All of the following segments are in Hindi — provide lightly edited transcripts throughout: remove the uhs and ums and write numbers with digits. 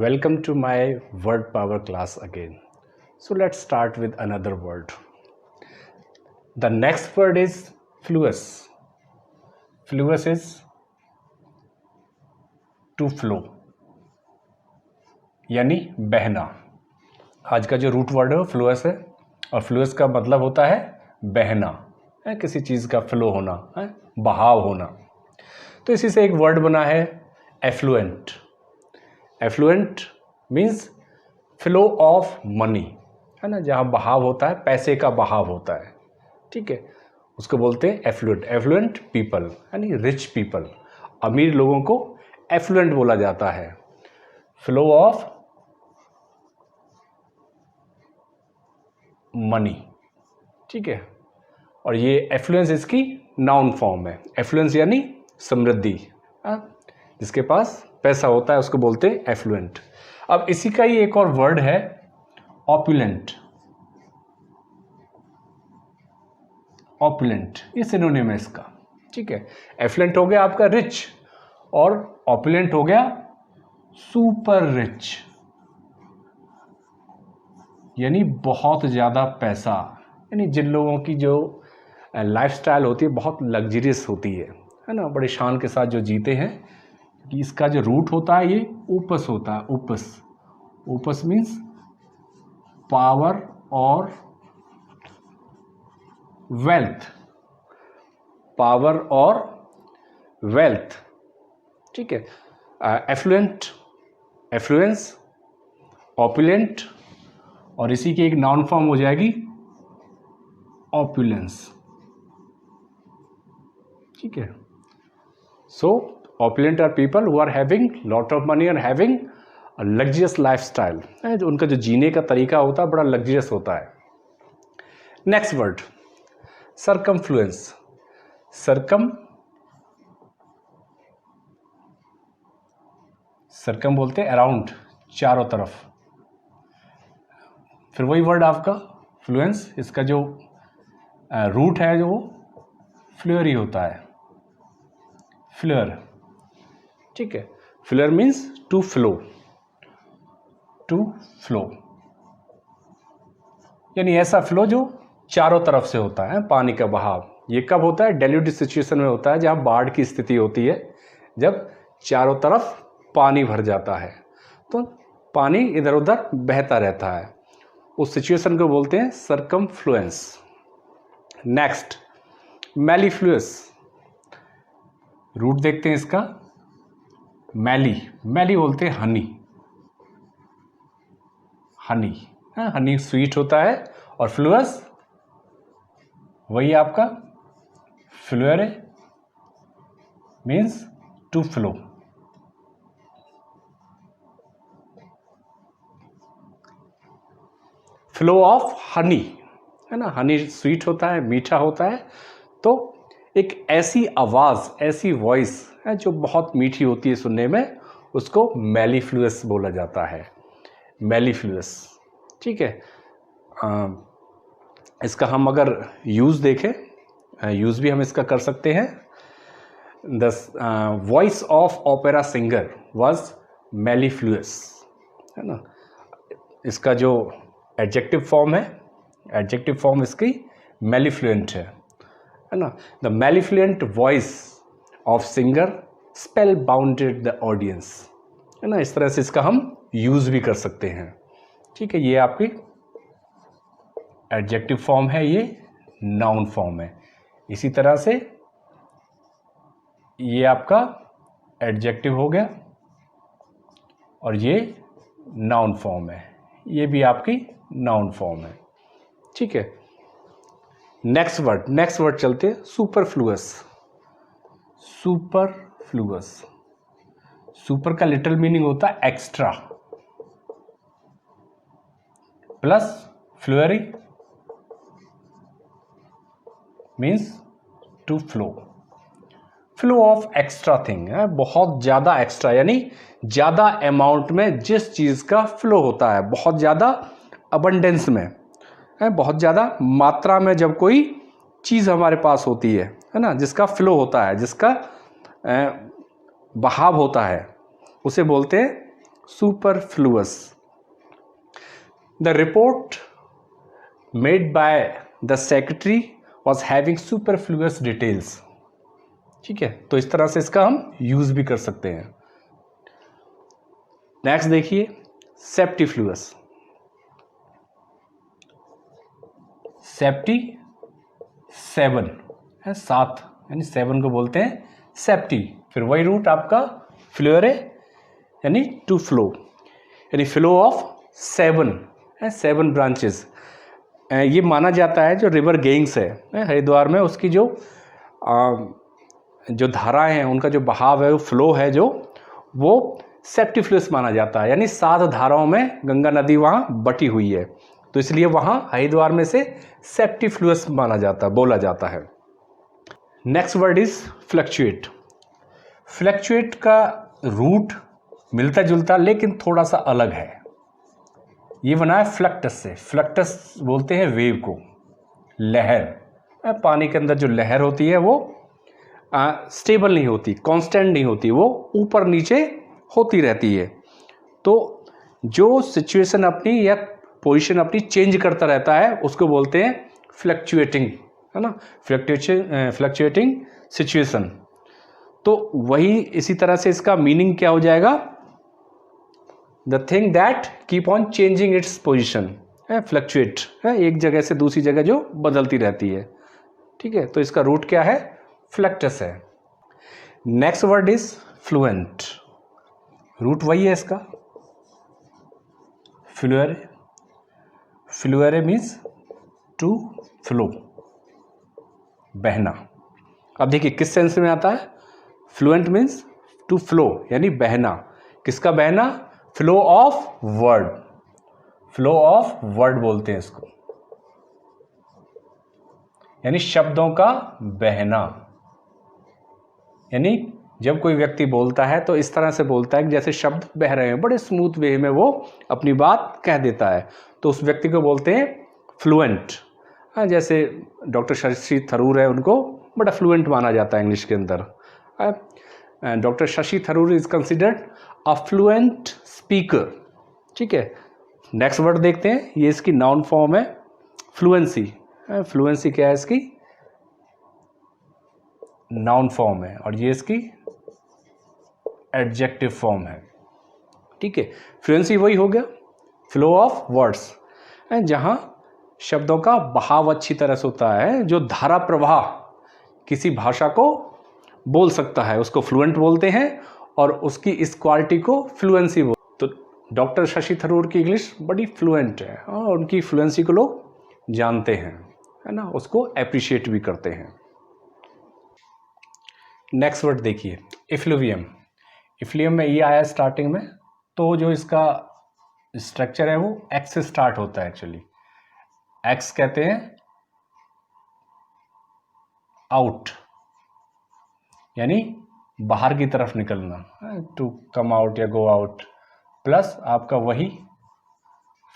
Welcome to my word power class again. So let's start with another word. The next word is fluous. Fluous is to flow, यानी बहना. आज का जो रूट वर्ड है वो फ्लुअस है और फ्लुअस का मतलब होता है बहना, है किसी चीज़ का फ्लो होना, है बहाव होना. तो इसी से एक वर्ड बना है affluent. Affluent means flow of money, है ना, जहाँ बहाव होता है, पैसे का बहाव होता है. ठीक है, उसको बोलते हैं एफ्लुएंट. एफ्लुएंट पीपल यानी रिच पीपल, अमीर लोगों को एफ्लुएंट बोला जाता है. Flow of money. ठीक है, और ये एफ्लुएंस इसकी नाउन फॉर्म है. एफ्लुएंस यानी समृद्धि, जिसके पास पैसा होता है उसको बोलते हैं एफ्लुएंट. अब इसी का ही एक और वर्ड है ऑपुलेंट. ऑपुलेंट ये सिनोनिम है इसका. ठीक है, एफ्लुएंट हो गया आपका रिच और ऑपुलेंट हो गया सुपर रिच, यानी बहुत ज़्यादा पैसा. यानी जिन लोगों की जो लाइफस्टाइल होती है बहुत लग्जरियस होती है ना, बड़े शान के साथ जो जीते हैं. कि इसका जो रूट होता है ये ओपस होता है. ओपस. ओपस मीन्स पावर और वेल्थ. पावर और वेल्थ. ठीक है, एफ्लुएंट, एफ्लुएंस, ऑपुलेंट और इसी की एक नाउन फॉर्म हो जाएगी ऑपुलेंस. ठीक है, so opulent are people who are having lot of money और हैविंग लग्जरियस लाइफस्टाइल. जो उनका जो जीने का तरीका होता है बड़ा लग्जरियस होता है. Next word सरकमफ्लुएंस. सरकम बोलते हैं अराउंड, चारों तरफ. फिर वही वर्ड आपका फ्लुएंस, इसका जो रूट है जो फ्लुअर ही होता है. फ्लुअर. ठीक है, fluere means to flow. To flow यानी ऐसा फ्लो जो चारों तरफ से होता है. पानी का बहाव ये कब होता है? डेल्यूट सिचुएशन में होता है, जहाँ बाढ़ की स्थिति होती है, जब चारों तरफ पानी भर जाता है तो पानी इधर उधर बहता रहता है. उस सिचुएशन को बोलते हैं सरकमफ्लुएंस. नेक्स्ट मेलीफ्लुअस. रूट देखते हैं इसका. मैली. मैली बोलते हैं हनी. हनी, हनी स्वीट होता है और फ्लुअस वही आपका fluere means to flow. Flow of honey, है ना, हनी स्वीट होता है, मीठा होता है. तो एक ऐसी आवाज़, ऐसी वॉइस है जो बहुत मीठी होती है सुनने में, उसको मेलीफ्लुअस बोला जाता है. मेलीफ्लुअस. ठीक है, इसका हम अगर यूज़ देखें, यूज़ भी हम इसका कर सकते हैं. The voice of opera singer was mellifluous, है ना. इसका जो एडजेक्टिव फॉर्म है, एडजेक्टिव फॉर्म इसकी मेलीफ्लुएंट है ना. The mellifluent voice of singer spell bounded the audience, है ना. इस तरह से इसका हम यूज़ भी कर सकते हैं. ठीक है, ये आपकी एडजेक्टिव फॉर्म है, ये नाउन फॉर्म है. इसी तरह से ये आपका एडजेक्टिव हो गया और ये नाउन फॉर्म है, ये भी आपकी नाउन फॉर्म है. ठीक है, नेक्स्ट वर्ड चलते हैं सुपरफ्लुअस. सुपरफ्लुअस. सुपर का लिटरल मीनिंग होता है extra, plus fluere means to flow. Flow of extra thing है, बहुत ज़्यादा एक्स्ट्रा, यानी ज़्यादा अमाउंट में जिस चीज़ का फ्लो होता है, बहुत ज़्यादा अबंडेंस में है, बहुत ज़्यादा मात्रा में जब कोई चीज़ हमारे पास होती है ना, जिसका फ्लो होता है, जिसका बहाव होता है, उसे बोलते हैं superfluous. The report made by the secretary was having superfluous details. ठीक है, तो इस तरह से इसका हम यूज भी कर सकते हैं. नेक्स्ट देखिए सेप्टिफ्लुअस. सेप्टी 7 है, 7 यानी 7 को बोलते हैं सेप्टी. फिर वही रूट आपका फ्लुअरे यानी टू फ्लो, यानी फ्लो ऑफ 7 है, 7 ब्रांचेस. ये माना जाता है जो रिवर गेइंग्स है हरिद्वार में, उसकी जो धाराएं हैं उनका जो बहाव है, वो फ्लो है जो, वो सेप्टिफ्लुअस माना जाता है. यानी 7 धाराओं में गंगा नदी वहाँ बटी हुई है, तो इसलिए वहाँ हरिद्वार में से सेप्टिफ्लुअस माना जाता है, बोला जाता है. Next word is fluctuate. Fluctuate का रूट मिलता जुलता लेकिन थोड़ा सा अलग है. ये बना है फ्लक्टस से. फ्लक्टस बोलते हैं वेव को, लहर. पानी के अंदर जो लहर होती है वो स्टेबल नहीं होती, कांस्टेंट नहीं होती, वो ऊपर नीचे होती रहती है. तो जो सिचुएशन अपनी या पोजीशन अपनी चेंज करता रहता है उसको बोलते हैं फ्लक्चुएटिंग, है ना, फ्लक्चुएटिंग सिचुएशन. तो वही इसी तरह से इसका मीनिंग क्या हो जाएगा, the thing that keep on changing its position. Fluctuate है, एक जगह से दूसरी जगह जो बदलती रहती है. ठीक है, तो इसका रूट क्या है, फ्लक्टस है. Next word is fluent. Root वही है इसका फ्लुएरे. फ्लुएरे मीन्स टू फ्लो, बहना. अब देखिए किस सेंस में आता है. फ्लुएंट मीन्स टू फ्लो यानी बहना. किसका बहना, flow of word. Flow of word बोलते हैं इसको, यानी शब्दों का बहना. यानी जब कोई व्यक्ति बोलता है तो इस तरह से बोलता है कि जैसे शब्द बह रहे हैं, बड़े स्मूथ वे में वो अपनी बात कह देता है, तो उस व्यक्ति को बोलते हैं फ्लुएंट. जैसे डॉक्टर शशि थरूर है, उनको बड़ा फ्लुएंट माना जाता है इंग्लिश के अंदर. Doctor Shashi Tharoor is considered a fluent speaker. ठीक है, नेक्स्ट वर्ड देखते हैं. ये इसकी नाउन फॉर्म है फ्लुएंसी. फ्लुएंसी क्या है, इसकी नाउन फॉर्म है, और ये इसकी एडजेक्टिव फॉर्म है. ठीक है, फ्लुएंसी वही हो गया फ्लो ऑफ वर्ड्स, जहां शब्दों का बहाव अच्छी तरह से होता है, जो धारा प्रवाह किसी भाषा को बोल सकता है उसको फ्लुएंट बोलते हैं, और उसकी इस क्वालिटी को फ्लुएंसी बोलते हैं. तो डॉक्टर शशि थरूर की इंग्लिश बड़ी फ्लुएंट है, और उनकी फ्लुएंसी को लोग जानते हैं, है ना, उसको अप्रिशिएट भी करते हैं. नेक्स्ट वर्ड देखिए इफ्लुवियम. इफ्लुवियम में ये आया स्टार्टिंग में, तो जो इसका स्ट्रक्चर है वो एक्स से स्टार्ट होता है. एक्चुअली एक्स कहते हैं आउट, यानी बाहर की तरफ निकलना, टू कम आउट या गो आउट, प्लस आपका वही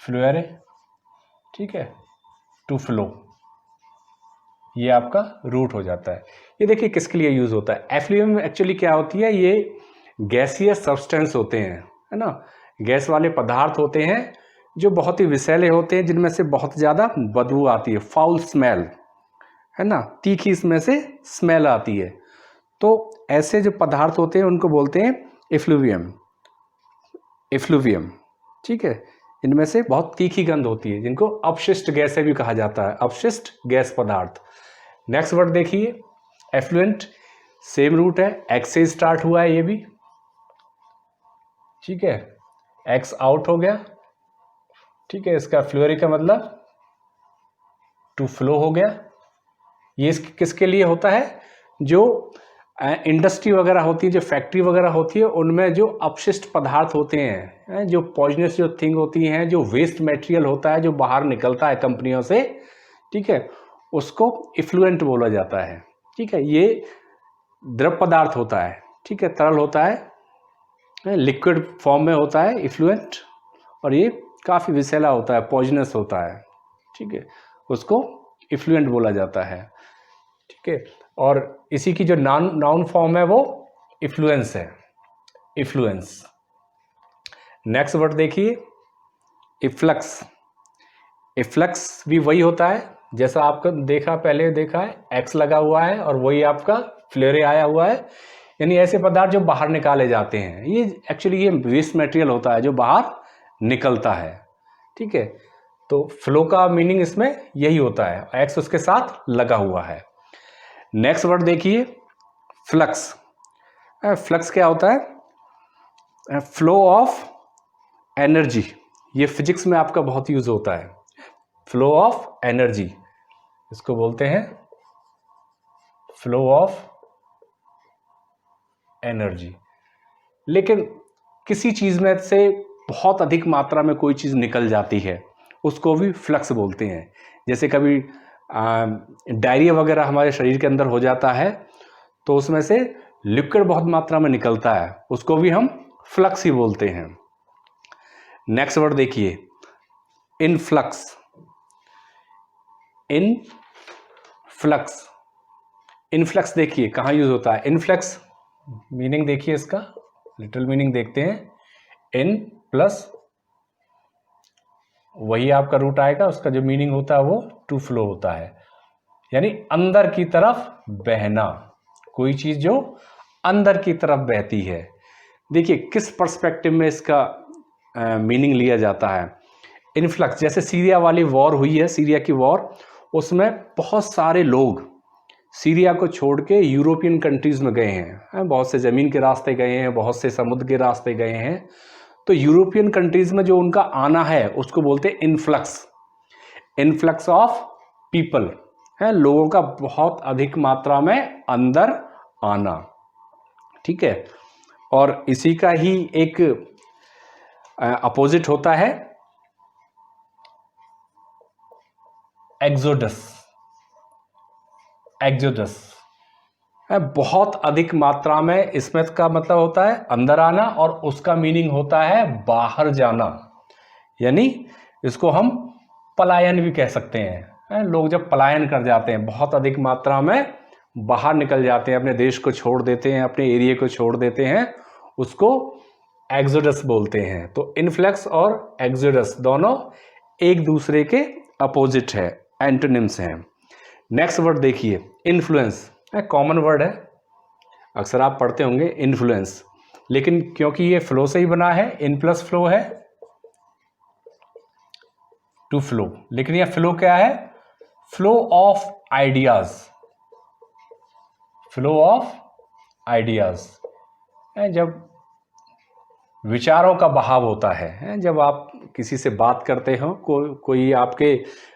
फ्लुएरे. ठीक है, टू फ्लो, ये आपका रूट हो जाता है. ये देखिए किसके लिए यूज होता है. एफ्लुवियम एक्चुअली क्या होती है, ये गैसियस सब्सटेंस होते हैं, है ना, गैस वाले पदार्थ होते हैं जो बहुत ही विषैले होते हैं, जिनमें से बहुत ज़्यादा बदबू आती है, फाउल स्मेल, है ना, तीखी इसमें से स्मेल आती है. तो ऐसे जो पदार्थ होते हैं उनको बोलते हैं इफ्लुवियम. इफ्लुवियम, ठीक है, इनमें से बहुत तीखी गंध होती है, जिनको अपशिष्ट गैसें भी कहा जाता है, अपशिष्ट गैस पदार्थ. नेक्स्ट वर्ड देखिए एफ्लुएंट. सेम रूट है, एक्स से स्टार्ट हुआ है ये भी. ठीक है, एक्स आउट हो गया. ठीक है, इसका फ्लुएरी का मतलब टू फ्लो हो गया. ये किसके लिए होता है, जो इंडस्ट्री वगैरह होती है, जो फैक्ट्री वगैरह होती है, उनमें जो अपशिष्ट पदार्थ होते हैं, जो पॉइजनस जो थिंग होती हैं, जो वेस्ट मटेरियल होता है जो बाहर निकलता है कंपनियों से, ठीक है, उसको इफ्लुएंट बोला जाता है. ठीक है, ये द्रव पदार्थ होता है, ठीक है, तरल होता है, लिक्विड फॉर्म में होता है इफ्लुएंट, और ये काफ़ी विषैला होता है, पॉइजनस होता है. ठीक है, उसको इफ्लुएंट बोला जाता है. ठीक है, और इसी की जो नाउन फॉर्म है वो इफ्लुएंस है, इफ्लुएंस. नेक्स्ट वर्ड देखिए इफ्लक्स। इफ्लक्स भी वही होता है जैसा आपका पहले देखा है, एक्स लगा हुआ है और वही आपका फ्लेरे आया हुआ है, यानी ऐसे पदार्थ जो बाहर निकाले जाते हैं। ये एक्चुअली ये वेस्ट मटेरियल होता है जो बाहर निकलता है, ठीक है। तो फ्लो का मीनिंग इसमें यही होता है, एक्स उसके साथ लगा हुआ है। नेक्स्ट वर्ड देखिए फ्लक्स। फ्लक्स क्या होता है? Flow of energy. ये फिजिक्स में आपका बहुत यूज होता है, फ्लो ऑफ एनर्जी, इसको बोलते हैं फ्लो ऑफ एनर्जी। लेकिन किसी चीज में से बहुत अधिक मात्रा में कोई चीज निकल जाती है, उसको भी फ्लक्स बोलते हैं। जैसे कभी डायरिया वगैरह हमारे शरीर के अंदर हो जाता है, तो उसमें से लिक्विड बहुत मात्रा में निकलता है, उसको भी हम फ्लक्स ही बोलते हैं। नेक्स्ट वर्ड देखिए इनफ्लक्स। इनफ्लक्स, इनफ्लक्स देखिए कहाँ यूज होता है। इनफ्लक्स मीनिंग देखिए, इसका लिटरल मीनिंग देखते हैं। इन प्लस वही आपका रूट आएगा, उसका जो मीनिंग होता है वो टू फ्लो होता है, यानी अंदर की तरफ बहना, कोई चीज जो अंदर की तरफ बहती है। देखिए किस पर्सपेक्टिव में इसका मीनिंग लिया जाता है। इनफ्लक्स, जैसे सीरिया वाली वॉर हुई है, सीरिया की वॉर, उसमें बहुत सारे लोग सीरिया को छोड़ के यूरोपियन कंट्रीज में गए हैं, बहुत से ज़मीन के रास्ते गए हैं, बहुत से समुद्र के रास्ते गए हैं। तो यूरोपियन कंट्रीज में जो उनका आना है उसको बोलते हैं इनफ्लक्स। इनफ्लक्स ऑफ पीपल है, लोगों का बहुत अधिक मात्रा में अंदर आना, ठीक है। और इसी का ही एक अपोजिट होता है एक्सोडस। एक्सोडस बहुत अधिक मात्रा में, इसमें का मतलब होता है अंदर आना और उसका मीनिंग होता है बाहर जाना, यानी इसको हम पलायन भी कह सकते हैं। लोग जब पलायन कर जाते हैं, बहुत अधिक मात्रा में बाहर निकल जाते हैं, अपने देश को छोड़ देते हैं, अपने एरिया को छोड़ देते हैं, उसको एक्सोडस बोलते हैं। तो इनफ्लक्स और एक्सोडस दोनों एक दूसरे के अपोजिट है, एंटोनिम्स हैं। नेक्स्ट वर्ड देखिए इन्फ्लुएंस। कॉमन वर्ड है, अक्सर आप पढ़ते होंगे इन्फ्लुएंस, लेकिन क्योंकि ये फ्लो से ही बना है, इन प्लस फ्लो है टू फ्लो, लेकिन यह फ्लो क्या है? Flow of ideas. Flow of ideas, जब विचारों का बहाव होता है, जब आप किसी से बात करते हो, कोई आपके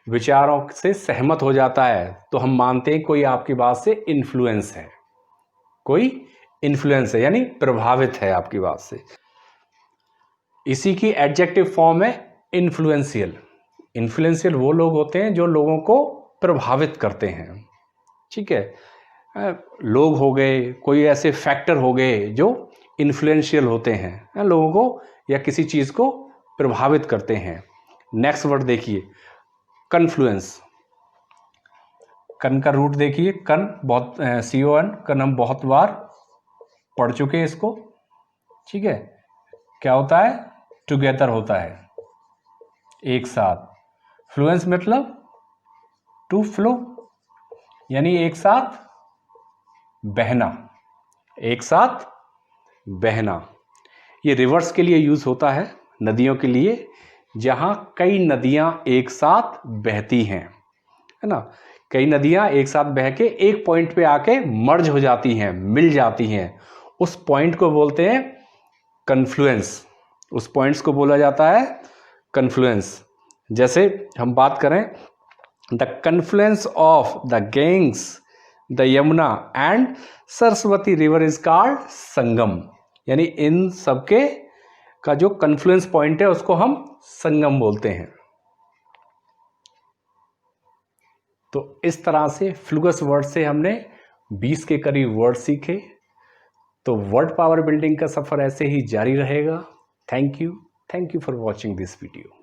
विचारों से सहमत हो जाता है, तो हम मानते हैं कोई आपकी बात से इन्फ्लुएंस है, कोई इन्फ्लुएंस है, यानी प्रभावित है आपकी बात से। इसी की एडजेक्टिव फॉर्म है इन्फ्लुएंशियल। इन्फ्लुएंशियल वो लोग होते हैं जो लोगों को प्रभावित करते हैं, ठीक है। लोग हो गए, कोई ऐसे फैक्टर हो गए जो इन्फ्लुएंशियल होते हैं, लोगों को या किसी चीज को प्रभावित करते हैं। नेक्स्ट वर्ड देखिए कन्फ्लुएंस। कन का रूट देखिए, कन बहुत CON, कन हम बहुत बार पढ़ चुके हैं इसको, ठीक है। क्या होता है? टुगेदर होता है, एक साथ। फ्लुएंस मतलब टू फ्लो, यानी एक साथ बहना, एक साथ बहना। ये रिवर्स के लिए यूज होता है, नदियों के लिए, जहां कई नदियां एक साथ बहती हैं, है ना। कई नदियां एक साथ बह के एक पॉइंट पे आके मर्ज हो जाती हैं, मिल जाती हैं, उस पॉइंट को बोलते हैं कन्फ्लुएंस। उस पॉइंट्स को बोला जाता है कन्फ्लुएंस। जैसे हम बात करें, the confluence of the Ganges, the Yamuna and Saraswati river is called Sangam, यानी इन सबके का जो कन्फ्लुएंस पॉइंट है उसको हम संगम बोलते हैं। तो इस तरह से फ्लूगस वर्ड से हमने 20 के करीब वर्ड सीखे। तो वर्ड पावर बिल्डिंग का सफर ऐसे ही जारी रहेगा। Thank you for watching this video.